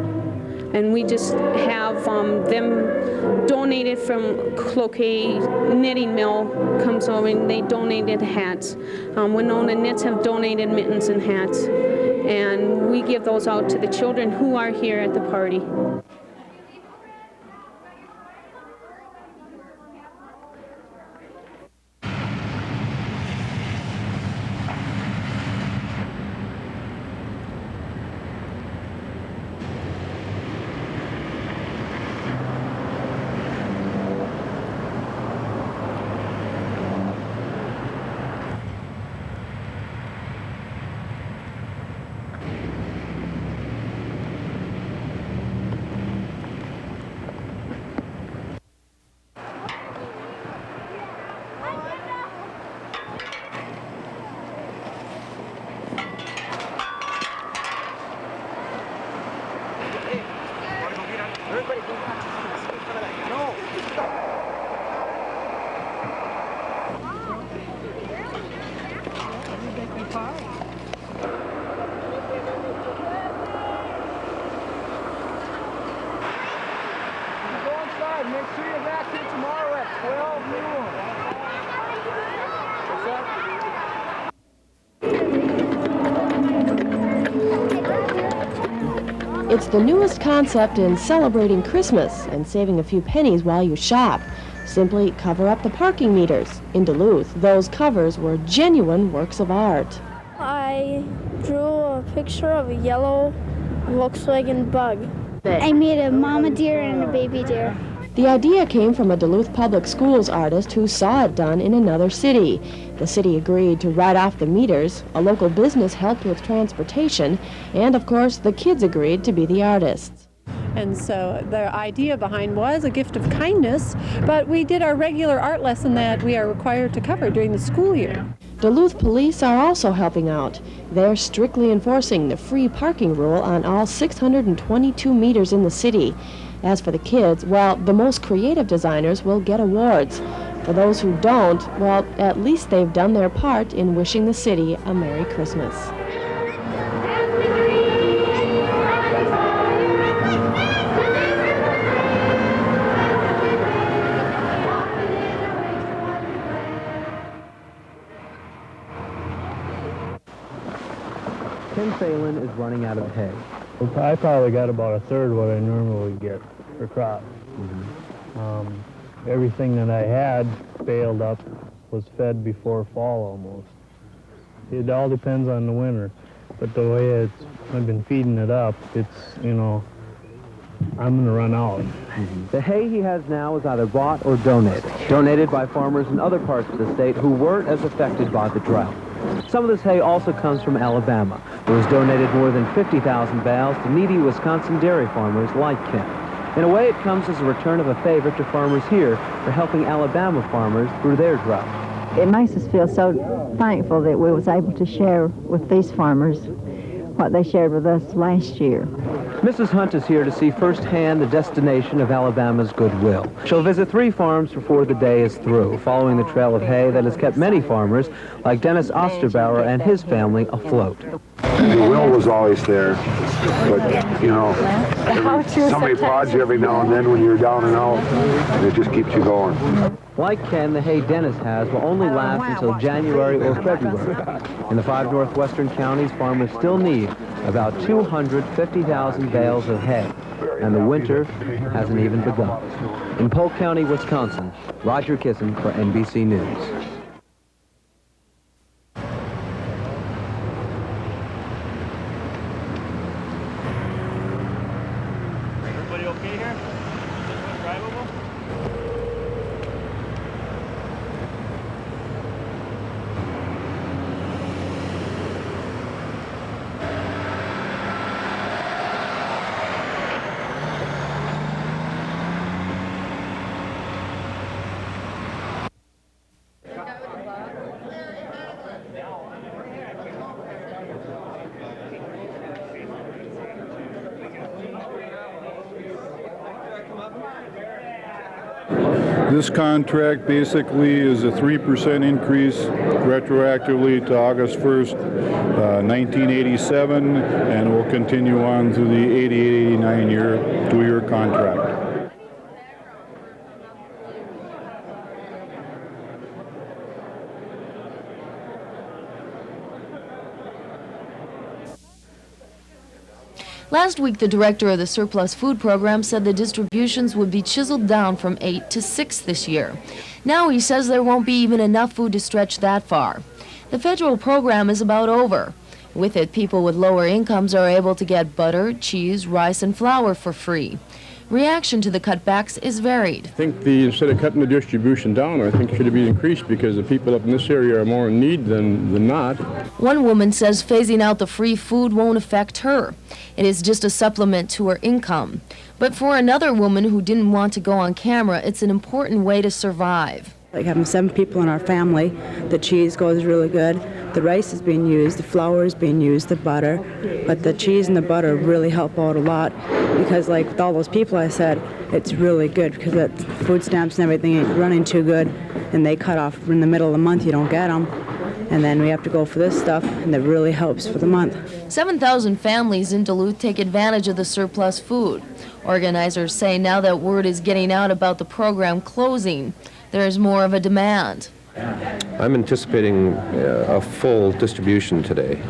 Speaker 14: And we just have them donated from Cloquet Knitting Mill comes over and they donated hats. Winona Knits have donated mittens and hats. And we give those out to the children who are here at the party.
Speaker 23: Make sure you're back here tomorrow at 12 noon.
Speaker 7: It's the newest concept in celebrating Christmas and saving a few pennies while you shop. Simply cover up the parking meters. In Duluth, those covers were genuine works of art.
Speaker 4: I drew a picture of a yellow Volkswagen Bug.
Speaker 15: I made a mama deer and a baby deer.
Speaker 7: The idea came from a Duluth Public Schools artist who saw it done in another city. The city agreed to write off the meters, a local business helped with transportation, and of course the kids agreed to be the artists.
Speaker 1: And so the idea behind was a gift of kindness, but we did our regular art lesson that we are required to cover during the school year.
Speaker 7: Duluth police are also helping out. They're strictly enforcing the free parking rule on all 622 meters in the city. As for the kids, well, the most creative designers will get awards. For those who don't, well, at least they've done their part in wishing the city a Merry Christmas.
Speaker 11: Tim Phelan is running out of hay.
Speaker 13: I probably got about a third what I normally get for crop. Everything that I had baled up was fed before fall almost. It all depends on the winter, but the way I've been feeding it up, it's, you know, I'm going to run out.
Speaker 11: The hay he has now is either bought or donated by farmers in other parts of the state who weren't as affected by the drought. Some of this hay also comes from Alabama, who has donated more than 50,000 bales to needy Wisconsin dairy farmers like Ken. In a way, it comes as a return of a favor to farmers here for helping Alabama farmers through their drought.
Speaker 15: It makes us feel so thankful that we was able to share with these farmers what they shared with us last year.
Speaker 11: Mrs. Hunt is here to see firsthand the destination of Alabama's goodwill. She'll visit 3 farms before the day is through, following the trail of hay that has kept many farmers, like Dennis Osterbauer and his family, afloat.
Speaker 16: The will was always there, but, you know, somebody prods you every now and then when you're down and out, and it just keeps you going.
Speaker 11: Like Ken, the hay Dennis has will only last until January or February. In the 5 northwestern counties, farmers still need about 250,000 bales of hay, and the winter hasn't even begun. In Polk County, Wisconsin, Roger Kissin for NBC News.
Speaker 13: Everybody okay here? Drivable?
Speaker 17: This contract basically is a 3% increase retroactively to August 1st, 1987, and will continue on through the 88-89 year 2-year contract.
Speaker 12: Last week, the director of the surplus food program said the distributions would be chiseled down from 8 to 6 this year. Now he says there won't be even enough food to stretch that far. The federal program is about over. With it, people with lower incomes are able to get butter, cheese, rice, and flour for free. Reaction to the cutbacks is varied.
Speaker 19: I think instead of cutting the distribution down, I think it should be increased because the people up in this area are more in need than not.
Speaker 12: One woman says phasing out the free food won't affect her. It is just a supplement to her income. But for another woman who didn't want to go on camera, it's an important way to survive.
Speaker 20: Like having 7 people in our family, the cheese goes really good. The rice is being used, the flour is being used, the butter. But the cheese and the butter really help out a lot because like with all those people I said, it's really good because that food stamps and everything ain't running too good and they cut off in the middle of the month, you don't get them. And then we have to go for this stuff and it really helps for the month.
Speaker 12: 7,000 families in Duluth take advantage of the surplus food. Organizers say now that word is getting out about the program closing, there's more of a demand.
Speaker 26: I'm anticipating a full distribution today.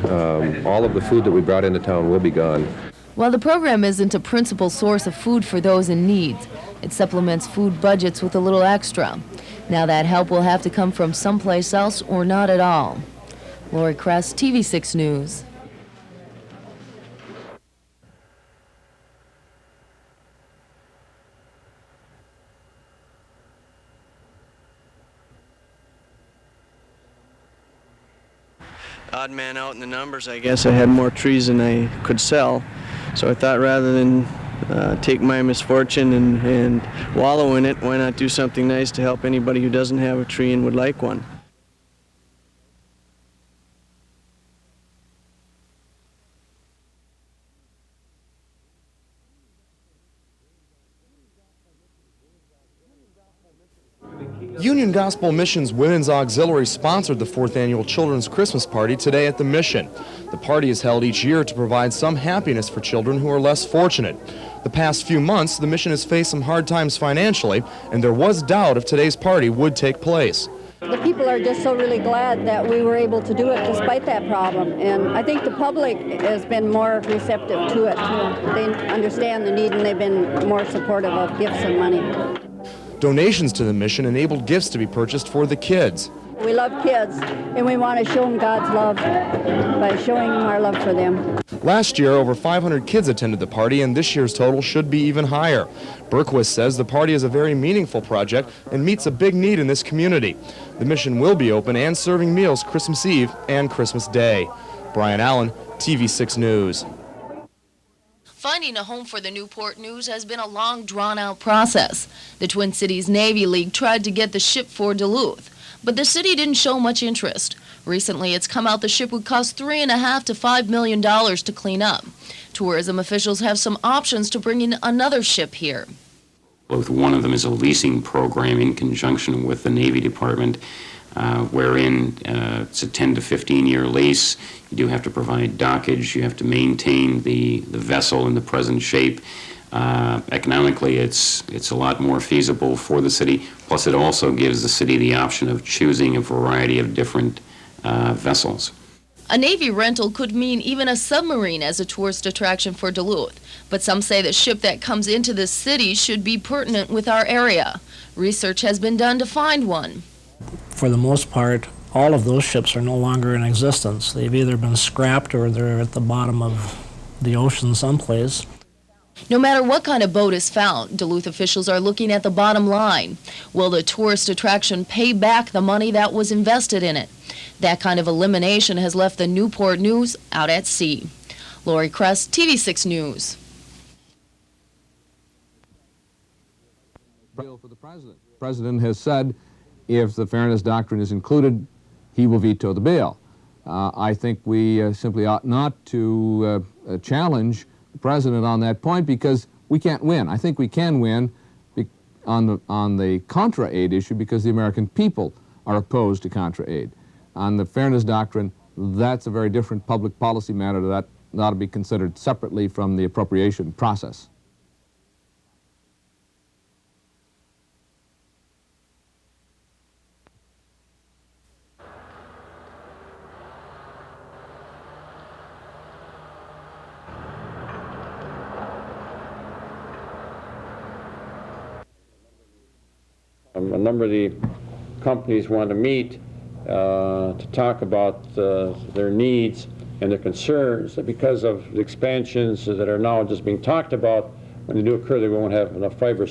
Speaker 26: All of the food that we brought into town will be gone.
Speaker 12: While the program isn't a principal source of food for those in need, it supplements food budgets with a little extra. Now that help will have to come from someplace else or not at all. Lori Kress, TV6 News.
Speaker 2: odd man out in the numbers. I guess I had more trees than I could sell. So I thought rather than take my misfortune and wallow in it, why not do something nice to help anybody who doesn't have a tree and would like one.
Speaker 5: Union Gospel Mission's Women's Auxiliary sponsored the 4th Annual Children's Christmas Party today at the Mission. The party is held each year to provide some happiness for children who are less fortunate. The past few months, the Mission has faced some hard times financially, and there was doubt if today's party would take place.
Speaker 6: The people are just so really glad that we were able to do it despite that problem, and I think the public has been more receptive to it too. They understand the need and they've been more supportive of gifts and money.
Speaker 5: Donations to the Mission enabled gifts to be purchased for the kids.
Speaker 6: We love kids, and we want to show them God's love by showing them our love for them.
Speaker 5: Last year, over 500 kids attended the party, and this year's total should be even higher. Berquist says the party is a very meaningful project and meets a big need in this community. The Mission will be open and serving meals Christmas Eve and Christmas Day. Brian Allen, TV6 News.
Speaker 12: Finding a home for the Newport News has been a long, drawn-out process. The Twin Cities Navy League tried to get the ship for Duluth, but the city didn't show much interest. Recently, it's come out the ship would cost $3.5 to $5 million to clean up. Tourism officials have some options to bring in another ship here.
Speaker 8: One of them is a leasing program in conjunction with the Navy Department, wherein it's a 10 to 15-year lease. You do have to provide dockage. You have to maintain the vessel in the present shape. Economically, it's a lot more feasible for the city. Plus, it also gives the city the option of choosing a variety of different vessels.
Speaker 12: A Navy rental could mean even a submarine as a tourist attraction for Duluth. But some say the ship that comes into the city should be pertinent with our area. Research has been done to find one.
Speaker 10: For the most part, all of those ships are no longer in existence. They've either been scrapped or they're at the bottom of the ocean someplace.
Speaker 12: No matter what kind of boat is found, Duluth officials are looking at the bottom line. Will the tourist attraction pay back the money that was invested in it? That kind of elimination has left the Newport News out at sea. Lori Kress, TV6 News.
Speaker 18: For the president. The president has said if the fairness doctrine is included, he will veto the bill. I think we simply ought not to challenge the president on that point because we can't win. I think we can win on the contra aid issue because the American people are opposed to contra aid. On the fairness doctrine, that's a very different public policy matter that ought to be considered separately from the appropriation process.
Speaker 21: A number of the companies want to meet to talk about their needs and their concerns. Because of the expansions that are now just being talked about, when they do occur, they won't have enough fiber.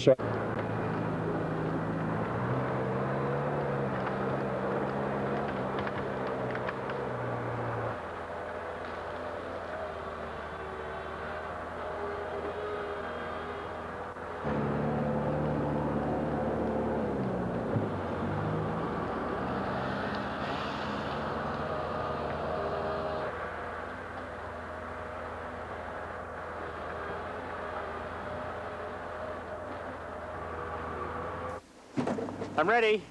Speaker 22: I'm ready.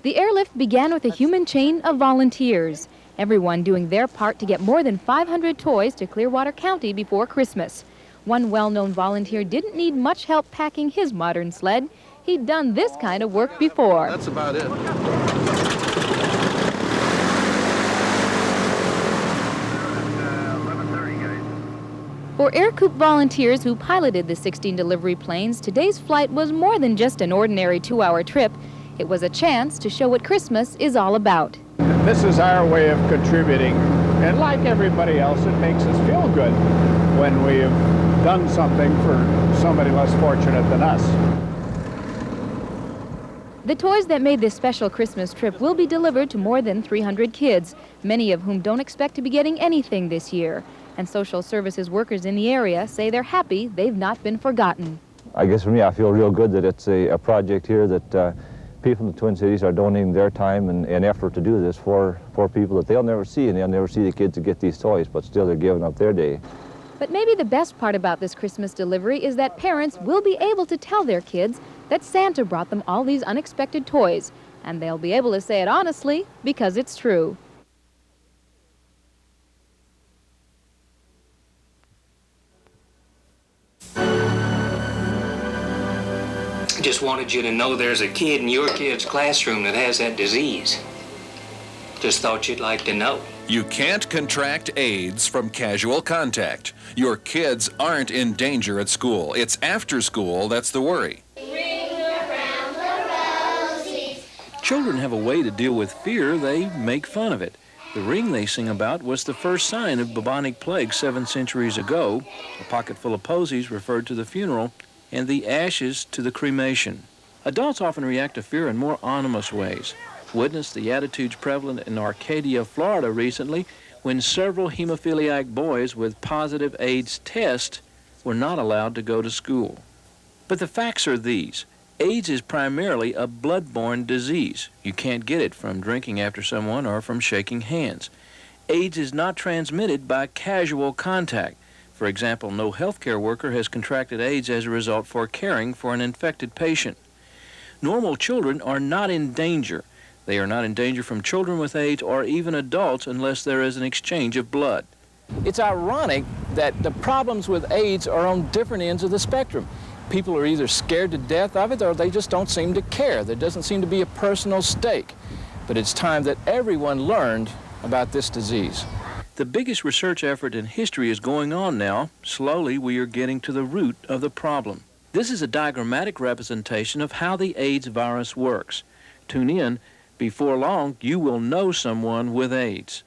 Speaker 29: The airlift began with a human chain of volunteers, everyone doing their part to get more than 500 toys to Clearwater County before Christmas. One well-known volunteer didn't need much help packing his modern sled. He'd done this kind of work before.
Speaker 21: That's about it.
Speaker 29: For Aircoop volunteers who piloted the 16 delivery planes, today's flight was more than just an ordinary 2-hour trip. It was a chance to show what Christmas is all about.
Speaker 23: This is our way of contributing, and like everybody else, it makes us feel good when we have done something for somebody less fortunate than us.
Speaker 29: The toys that made this special Christmas trip will be delivered to more than 300 kids, many of whom don't expect to be getting anything this year. And social services workers in the area say they're happy they've not been forgotten.
Speaker 3: I guess for me, I feel real good that it's a project here that people in the Twin Cities are donating their time and effort to do this for people that they'll never see, and they'll never see the kids that get these toys, but still they're giving up their day.
Speaker 29: But maybe the best part about this Christmas delivery is that parents will be able to tell their kids that Santa brought them all these unexpected toys, and they'll be able to say it honestly because it's true.
Speaker 4: Just wanted you to know there's a kid in your kid's classroom that has that disease. Just thought you'd like to know.
Speaker 9: You can't contract AIDS from casual contact. Your kids aren't in danger at school. It's after school that's the worry.
Speaker 14: Children have a way to deal with fear. They make fun of it. The ring they sing about was the first sign of bubonic plague 7 centuries ago. A pocket full of posies referred to the funeral, and the ashes to the cremation. Adults often react to fear in more ominous ways. Witness the attitudes prevalent in Arcadia, Florida recently, when several hemophiliac boys with positive AIDS tests were not allowed to go to school. But the facts are these. AIDS is primarily a blood-borne disease. You can't get it from drinking after someone or from shaking hands. AIDS is not transmitted by casual contact. For example, no healthcare worker has contracted AIDS as a result for caring for an infected patient. Normal children are not in danger. They are not in danger from children with AIDS or even adults unless there is an exchange of blood. It's ironic that the problems with AIDS are on different ends of the spectrum. People are either scared to death of it or they just don't seem to care. There doesn't seem to be a personal stake. But it's time that everyone learned about this disease. The biggest research effort in history is going on now. Slowly, we are getting to the root of the problem. This is a diagrammatic representation of how the AIDS virus works. Tune in. Before long, you will know someone with AIDS.